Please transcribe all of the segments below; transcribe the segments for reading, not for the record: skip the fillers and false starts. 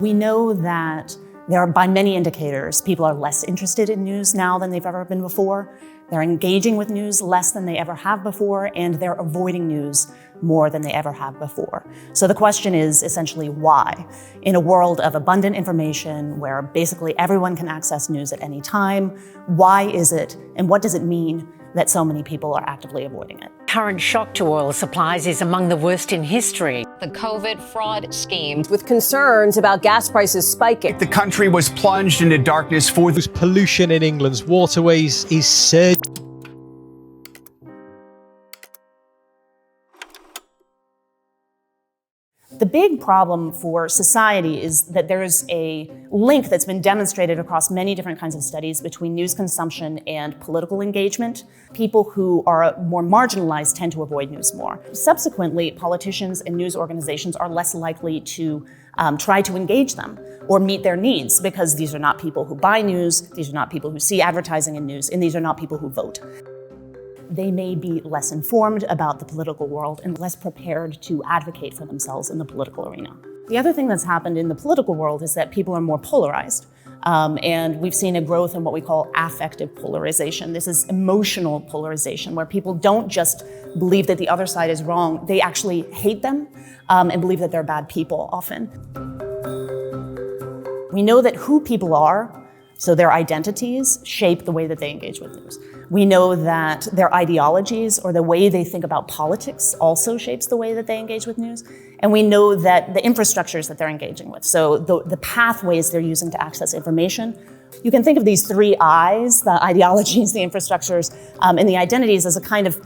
We know that there are, by many indicators, people are less interested in news now than they've ever been before. They're engaging with news less than they ever have before, and they're avoiding news more than they ever have before. So the question is essentially why? In a world of abundant information where basically everyone can access news at any time, why is it, and what does it mean that so many people are actively avoiding it? Current shock to oil supplies is among the worst in history. The COVID fraud scheme. With concerns about gas prices spiking. The country was plunged into darkness for the pollution in England's waterways is surging. The big problem for society is that there is a link that's been demonstrated across many different kinds of studies between news consumption and political engagement. People who are more marginalized tend to avoid news more. Subsequently, politicians and news organizations are less likely to try to engage them or meet their needs because these are not people who buy news, these are not people who see advertising in news, and these are not people who vote. They may be less informed about the political world and less prepared to advocate for themselves in the political arena. The other thing that's happened in the political world is that people are more polarized. And we've seen a growth in what we call affective polarization. This is emotional polarization, where people don't just believe that the other side is wrong, they actually hate them and believe that they're bad people often. We know that who people are, so their identities, shape the way that they engage with news. We know that their ideologies or the way they think about politics also shapes the way that they engage with news. And we know that the infrastructures that they're engaging with, so the pathways they're using to access information, you can think of these three I's, the ideologies, the infrastructures, and the identities as a kind of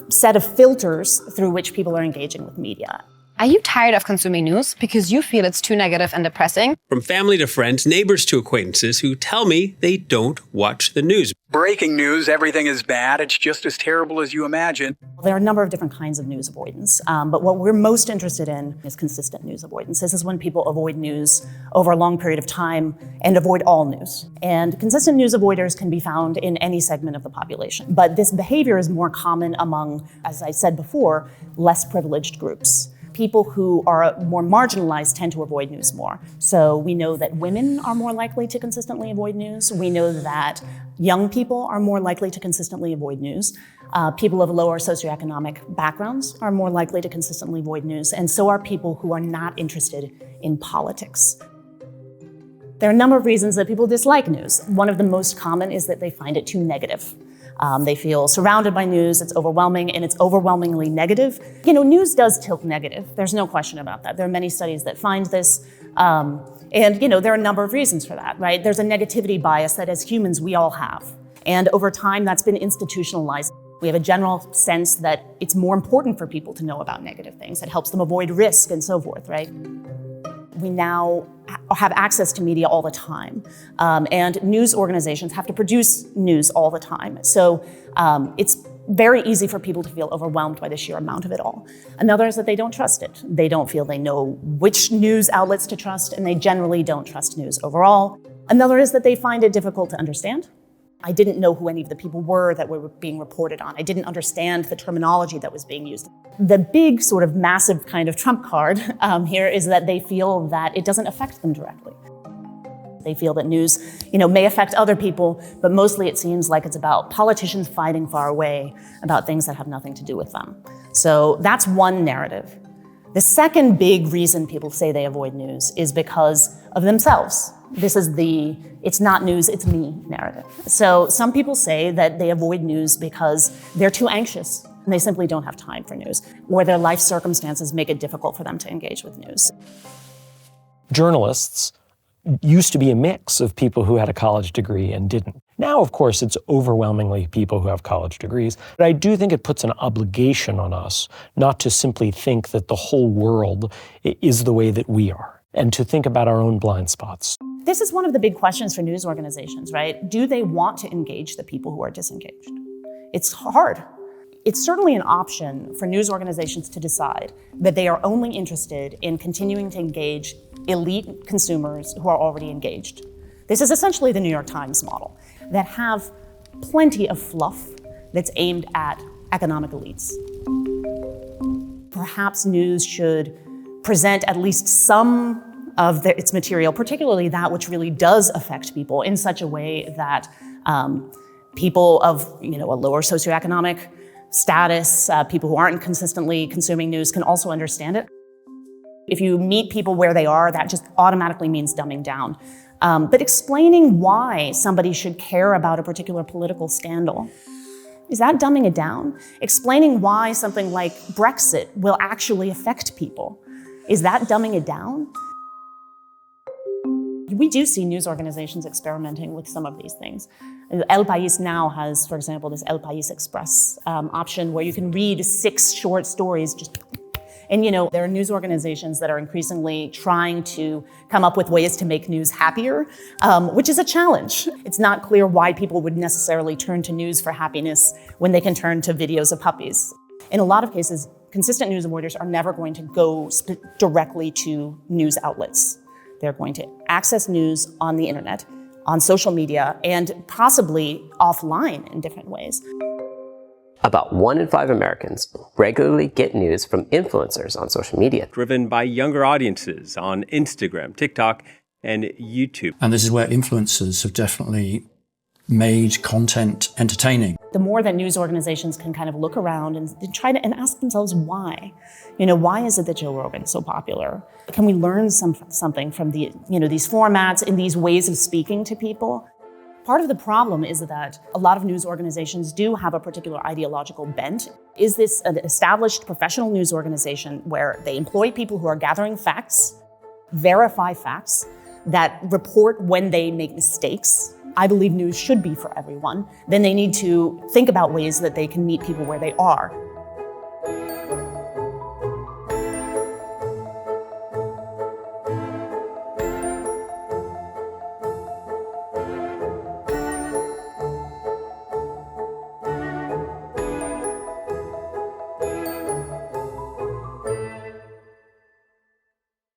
set of filters through which people are engaging with media. Are you tired of consuming news because you feel it's too negative and depressing? From family to friends, neighbors to acquaintances who tell me they don't watch the news. breaking news, everything is bad, it's just as terrible as you imagine. There are a number of different kinds of news avoidance, but what we're most interested in is consistent news avoidance. This is when people avoid news over a long period of time and avoid all news. And consistent news avoiders can be found in any segment of the population. But this behavior is more common among, as I said before, less privileged groups. People who are more marginalized tend to avoid news more. So we know that women are more likely to consistently avoid news. We know that young people are more likely to consistently avoid news. People of lower socioeconomic backgrounds are more likely to consistently avoid news, and so are people who are not interested in politics. There are a number of reasons that people dislike news. One of the most common is that they find it too negative. They feel surrounded by news, it's overwhelming, and it's overwhelmingly negative. You know, news does tilt negative. There's no question about that. There are many studies that find this. And, you know, there are a number of reasons for that, right? There's a negativity bias that as humans we all have. And over time, that's been institutionalized. We have a general sense that it's more important for people to know about negative things. It helps them avoid risk and so forth, right? We now have access to media all the time, and news organizations have to produce news all the time. So it's very easy for people to feel overwhelmed by the sheer amount of it all. Another is that they don't trust it. They don't feel they know which news outlets to trust, and they generally don't trust news overall. Another is that they find it difficult to understand. I didn't know who any of the people were that were being reported on. I didn't understand the terminology that was being used. The big sort of massive kind of trump card here is that they feel that it doesn't affect them directly. They feel that news, may affect other people, but mostly it seems like it's about politicians fighting far away about things that have nothing to do with them. So that's one narrative. The second big reason people say they avoid news is because of themselves. This is the "it's not news, it's me" narrative. So some people say that they avoid news because they're too anxious and they simply don't have time for news, or their life circumstances make it difficult for them to engage with news. Journalists used to be a mix of people who had a college degree and didn't. Now, of course, it's overwhelmingly people who have college degrees. But I do think it puts an obligation on us not to simply think that the whole world is the way that we are, and to think about our own blind spots. This is one of the big questions for news organizations, right? Do they want to engage the people who are disengaged? It's hard. It's certainly an option for news organizations to decide that they are only interested in continuing to engage elite consumers who are already engaged. This is essentially the New York Times model, that have plenty of fluff that's aimed at economic elites. Perhaps news should present at least some of its material, particularly that which really does affect people in such a way that people of a lower socioeconomic status, people who aren't consistently consuming news can also understand it. If you meet people where they are, that just automatically means dumbing down. But explaining why somebody should care about a particular political scandal, is that dumbing it down? Explaining why something like Brexit will actually affect people, is that dumbing it down? We do see news organizations experimenting with some of these things. El País now has, for example, this El País Express option where you can read 6 short stories and there are news organizations that are increasingly trying to come up with ways to make news happier, which is a challenge. It's not clear why people would necessarily turn to news for happiness when they can turn to videos of puppies. In a lot of cases, consistent news avoiders are never going to go directly to news outlets. They're going to access news on the internet, on social media, and possibly offline in different ways. About 1 in 5 Americans regularly get news from influencers on social media. Driven by younger audiences on Instagram, TikTok, and YouTube. And this is where influencers have definitely made content entertaining. The more that news organizations can kind of look around and try to ask themselves why. Why is it that Joe Rogan is so popular? Can we learn something from these formats and these ways of speaking to people? Part of the problem is that a lot of news organizations do have a particular ideological bent. Is this an established professional news organization where they employ people who are gathering facts, verify facts, that report when they make mistakes? I believe news should be for everyone. Then they need to think about ways that they can meet people where they are.